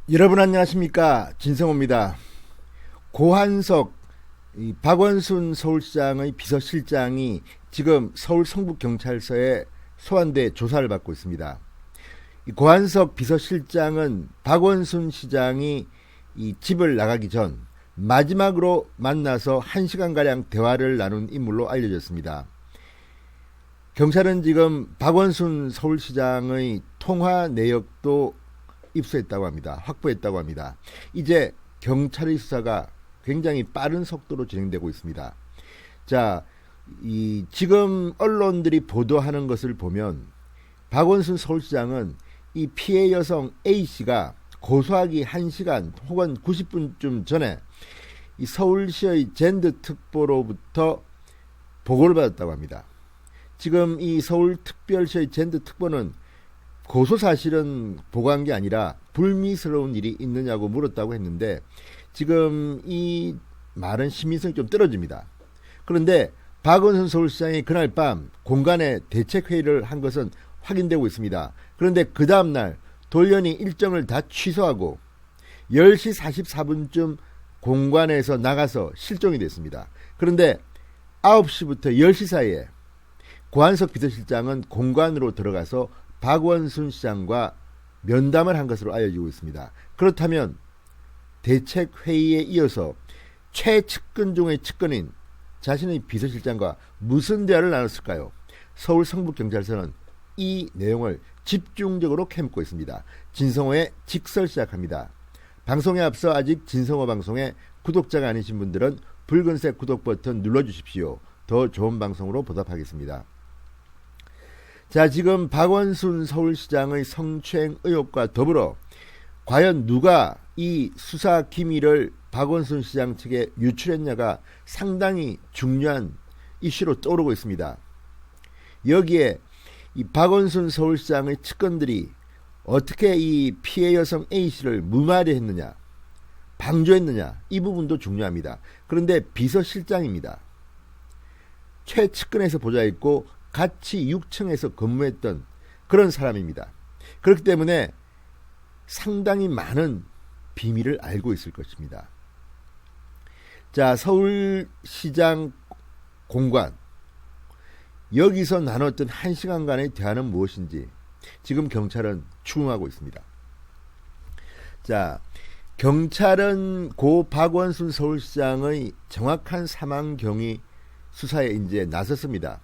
여러분 안녕하십니까, 진성호입니다. 고한석 박원순 서울시장의 비서실장이 지금 서울 성북경찰서에 소환돼 조사를 받고 있습니다. 이 고한석 비서실장은 박원순 시장이 이 집을 나가기 전 마지막으로 만나서 1시간가량 대화를 나눈 인물로 알려졌습니다. 경찰은 지금 박원순 서울시장의 통화 내역도 입수했다고 합니다. 확보했다고 합니다. 이제 경찰의 수사가 굉장히 빠른 속도로 진행되고 있습니다. 자, 지금 언론들이 보도하는 것을 보면 박원순 서울시장은 이 피해 여성 A씨가 고소하기 1시간 혹은 90분쯤 전에 이 서울시의 젠더특보로부터 보고를 받았다고 합니다. 지금 이 서울특별시의 젠더특보는 고소 사실은 보고한 게 아니라 불미스러운 일이 있느냐고 물었다고 했는데, 지금 이 말은 신빙성이 좀 떨어집니다. 그런데 박원순 서울시장이 그날 밤 공간에 대책회의를 한 것은 확인되고 있습니다. 그런데 그 다음날 돌연히 일정을 다 취소하고 10시 44분쯤 공간에서 나가서 실종이 됐습니다. 그런데 9시부터 10시 사이에 고한석 비서실장은 공간으로 들어가서 박원순 시장과 면담을 한 것으로 알려지고 있습니다. 그렇다면 대책회의에 이어서 최측근 중의 측근인 자신의 비서실장과 무슨 대화를 나눴을까요? 서울 성북경찰서는 이 내용을 집중적으로 캐묻고 있습니다. 진성호의 직설 시작합니다. 방송에 앞서 아직 진성호 방송에 구독자가 아니신 분들은 붉은색 구독 버튼 눌러주십시오. 더 좋은 방송으로 보답하겠습니다. 자, 지금 박원순 서울시장의 성추행 의혹과 더불어 과연 누가 이 수사 기밀을 박원순 시장 측에 유출했냐가 상당히 중요한 이슈로 떠오르고 있습니다. 여기에 이 박원순 서울시장의 측근들이 어떻게 이 피해 여성 A씨를 무마리했느냐, 방조했느냐, 이 부분도 중요합니다. 그런데 비서실장입니다. 최측근에서 보좌했고 같이 6층에서 근무했던 그런 사람입니다. 그렇기 때문에 상당히 많은 비밀을 알고 있을 것입니다. 자, 서울시장 공관, 여기서 나눴던 1시간간의 대화는 무엇인지 지금 경찰은 추궁하고 있습니다. 자, 경찰은 고 박원순 서울시장의 정확한 사망 경위 수사에 이제 나섰습니다.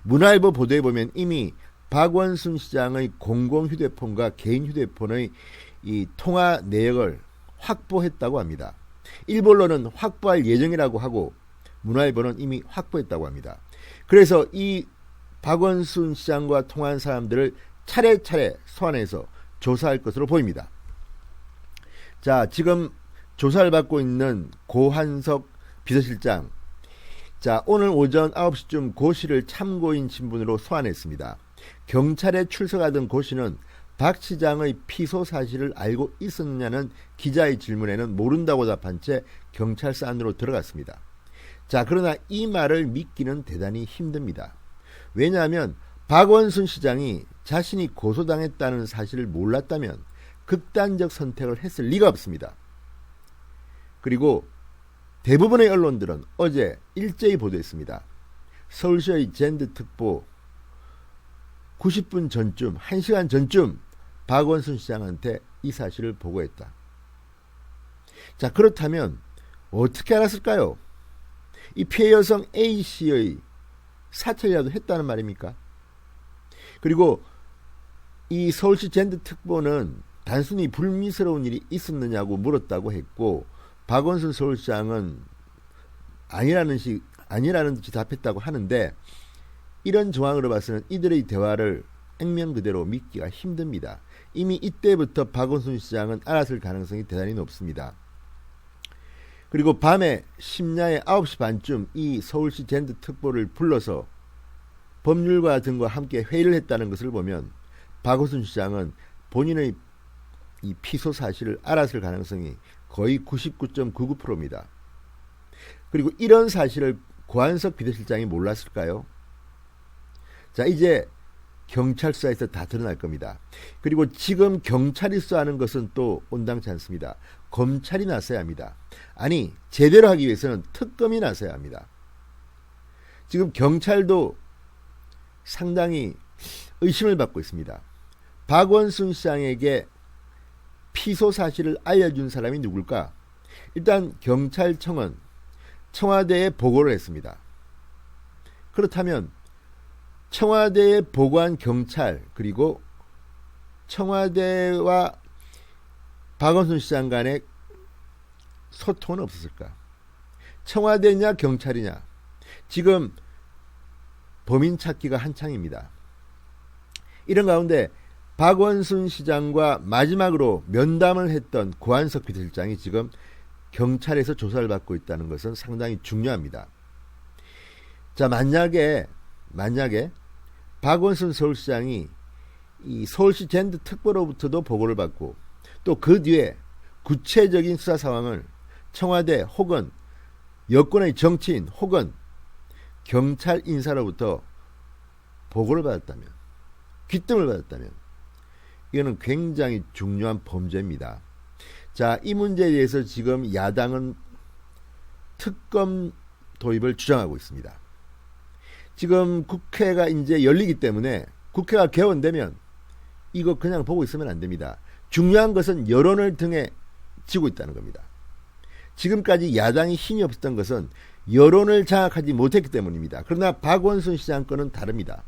문화일보 보도에 보면 이미 박원순 시장의 공공 휴대폰과 개인 휴대폰의 이 통화 내역을 확보했다고 합니다. 일부 언론은 확보할 예정이라고 하고 문화일보는 이미 확보했다고 합니다. 그래서 이 박원순 시장과 통화한 사람들을 차례차례 소환해서 조사할 것으로 보입니다. 자, 지금 조사를 받고 있는 고한석 비서실장, 자, 오늘 오전 9시쯤 고씨를 참고인 신분으로 소환했습니다. 경찰에 출석하던 고씨는 박 시장의 피소 사실을 알고 있었느냐는 기자의 질문에는 모른다고 답한 채 경찰서 안으로 들어갔습니다. 자, 그러나 이 말을 믿기는 대단히 힘듭니다. 왜냐하면 박원순 시장이 자신이 고소당했다는 사실을 몰랐다면 극단적 선택을 했을 리가 없습니다. 그리고 대부분의 언론들은 어제 일제히 보도했습니다. 서울시의 젠더특보 90분 전쯤, 1시간 전쯤 박원순 시장한테 이 사실을 보고했다. 자, 그렇다면 어떻게 알았을까요? 이 피해 여성 A씨의 사찰이라도 했다는 말입니까? 그리고 이 서울시 젠더특보는 단순히 불미스러운 일이 있었느냐고 물었다고 했고, 박원순 서울시장은 아니라는 듯이 답했다고 하는데, 이런 정황으로 봐서는 이들의 대화를 액면 그대로 믿기가 힘듭니다. 이미 이때부터 박원순 시장은 알았을 가능성이 대단히 높습니다. 그리고 밤에 심야에 9시 반쯤 이 서울시 젠더특보를 불러서 법률가 등과 함께 회의를 했다는 것을 보면 박원순 시장은 본인의 이 피소 사실을 알았을 가능성이 거의 99.99%입니다. 그리고 이런 사실을 고한석 비서실장이 몰랐을까요? 자, 이제 경찰 수사에서 다 드러날 겁니다. 그리고 지금 경찰이 수사하는 것은 또 온당치 않습니다. 검찰이 나서야 합니다. 아니, 제대로 하기 위해서는 특검이 나서야 합니다. 지금 경찰도 상당히 의심을 받고 있습니다. 박원순 시장에게 피소 사실을 알려준 사람이 누굴까? 일단 경찰청은 청와대에 보고를 했습니다. 그렇다면 청와대에 보고한 경찰, 그리고 청와대와 박원순 시장 간의 소통은 없었을까? 청와대냐 경찰이냐? 지금 범인 찾기가 한창입니다. 이런 가운데 박원순 시장과 마지막으로 면담을 했던 고한석 비서실장이 지금 경찰에서 조사를 받고 있다는 것은 상당히 중요합니다. 자, 만약에 박원순 서울시장이 이 서울시 젠더 특보로부터도 보고를 받고 또 그 뒤에 구체적인 수사 상황을 청와대 혹은 여권의 정치인 혹은 경찰 인사로부터 보고를 받았다면, 귀뜸을 받았다면 이거는 굉장히 중요한 범죄입니다. 자, 이 문제에 대해서 지금 야당은 특검 도입을 주장하고 있습니다. 지금 국회가 이제 열리기 때문에 국회가 개원되면 이거 그냥 보고 있으면 안 됩니다. 중요한 것은 여론을 등에 지고 있다는 겁니다. 지금까지 야당이 힘이 없었던 것은 여론을 장악하지 못했기 때문입니다. 그러나 박원순 시장 건은 다릅니다.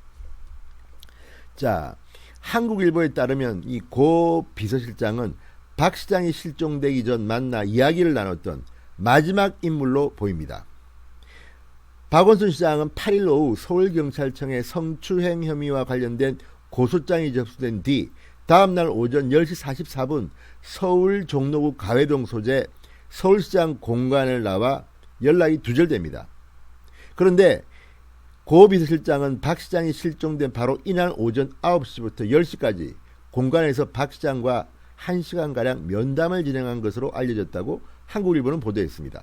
자, 한국일보에 따르면 이 고 비서실장은 박 시장이 실종되기 전 만나 이야기를 나눴던 마지막 인물로 보입니다. 박원순 시장은 8일 오후 서울경찰청에 성추행 혐의와 관련된 고소장이 접수된 뒤 다음날 오전 10시 44분 서울 종로구 가회동 소재 서울시장 공간을 나와 연락이 두절됩니다. 그런데 고 비서실장은 박 시장이 실종된 바로 이날 오전 9시부터 10시까지 공간에서 박 시장과 1시간가량 면담을 진행한 것으로 알려졌다고 한국일보는 보도했습니다.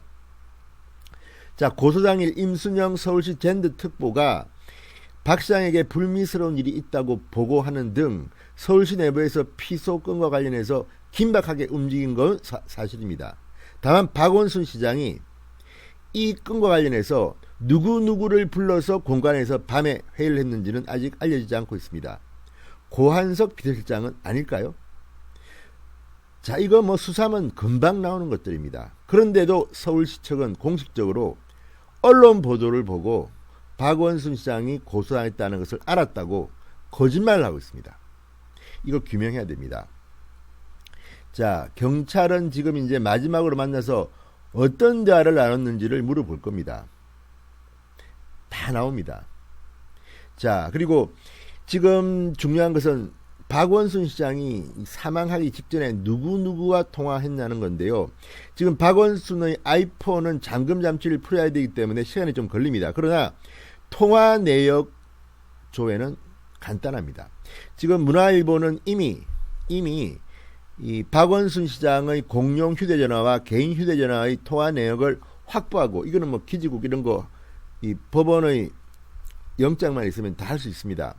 자, 고소장일 임순영 서울시 젠더 특보가 박 시장에게 불미스러운 일이 있다고 보고하는 등 서울시 내부에서 피소 건과 관련해서 긴박하게 움직인 건 사실입니다. 다만 박원순 시장이 이 건과 관련해서 누구누구를 불러서 공간에서 밤에 회의를 했는지는 아직 알려지지 않고 있습니다. 고한석 비서실장은 아닐까요? 자, 이거 뭐 수사하면 금방 나오는 것들입니다. 그런데도 서울시 측은 공식적으로 언론 보도를 보고 박원순 시장이 고소당했다는 것을 알았다고 거짓말을 하고 있습니다. 이걸 규명해야 됩니다. 자, 경찰은 지금 이제 마지막으로 만나서 어떤 대화를 나눴는지를 물어볼 겁니다. 다 나옵니다. 자, 그리고 지금 중요한 것은 박원순 시장이 사망하기 직전에 누구누구와 통화했냐는 건데요. 지금 박원순의 아이폰은 잠금 장치를 풀어야 되기 때문에 시간이 좀 걸립니다. 그러나 통화 내역 조회는 간단합니다. 지금 문화일보는 이미 이 박원순 시장의 공용 휴대전화와 개인 휴대전화의 통화 내역을 확보하고, 이거는 뭐 기지국 이런 거 이 법원의 영장만 있으면 다 할 수 있습니다.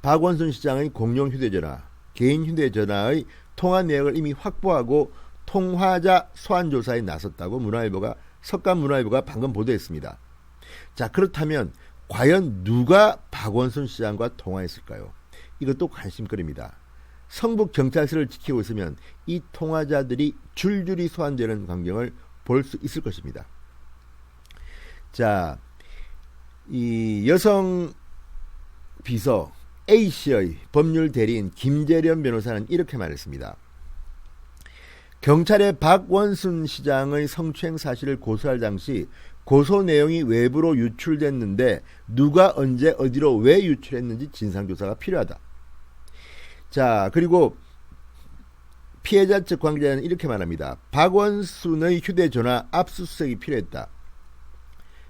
박원순 시장의 공용 휴대전화, 개인 휴대전화의 통화 내역을 이미 확보하고 통화자 소환 조사에 나섰다고 석간 문화일보가 방금 보도했습니다. 자, 그렇다면 과연 누가 박원순 시장과 통화했을까요? 이것도 관심거리입니다. 성북 경찰서를 지키고 있으면 이 통화자들이 줄줄이 소환되는 광경을 볼 수 있을 것입니다. 자, 이 여성 비서 A씨의 법률 대리인 김재련 변호사는 이렇게 말했습니다. 경찰에 박원순 시장의 성추행 사실을 고소할 당시 고소 내용이 외부로 유출됐는데 누가 언제 어디로 왜 유출했는지 진상조사가 필요하다. 자, 그리고 피해자 측 관계자는 이렇게 말합니다. 박원순의 휴대전화 압수수색이 필요했다.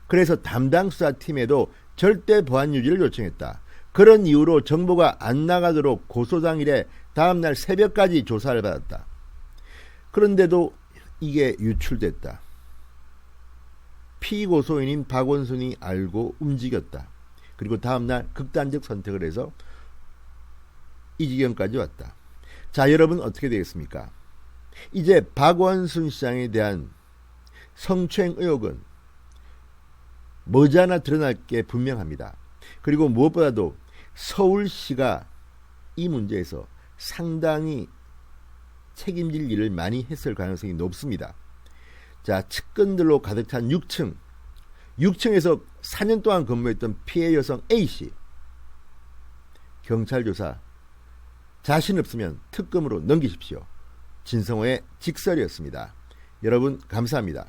그래서 담당 수사팀에도 절대 보안 유지를 요청했다. 그런 이유로 정보가 안 나가도록 고소 당일에 다음날 새벽까지 조사를 받았다. 그런데도 이게 유출됐다. 피고소인인 박원순이 알고 움직였다. 그리고 다음날 극단적 선택을 해서 이 지경까지 왔다. 자, 여러분 어떻게 되겠습니까? 이제 박원순 시장에 대한 성추행 의혹은 머지않아 드러날 게 분명합니다. 그리고 무엇보다도 서울시가 이 문제에서 상당히 책임질 일을 많이 했을 가능성이 높습니다. 자, 측근들로 가득 찬 6층에서 4년 동안 근무했던 피해 여성 A씨, 경찰 조사 자신 없으면 특검으로 넘기십시오. 진성호의 직설이었습니다. 여러분 감사합니다.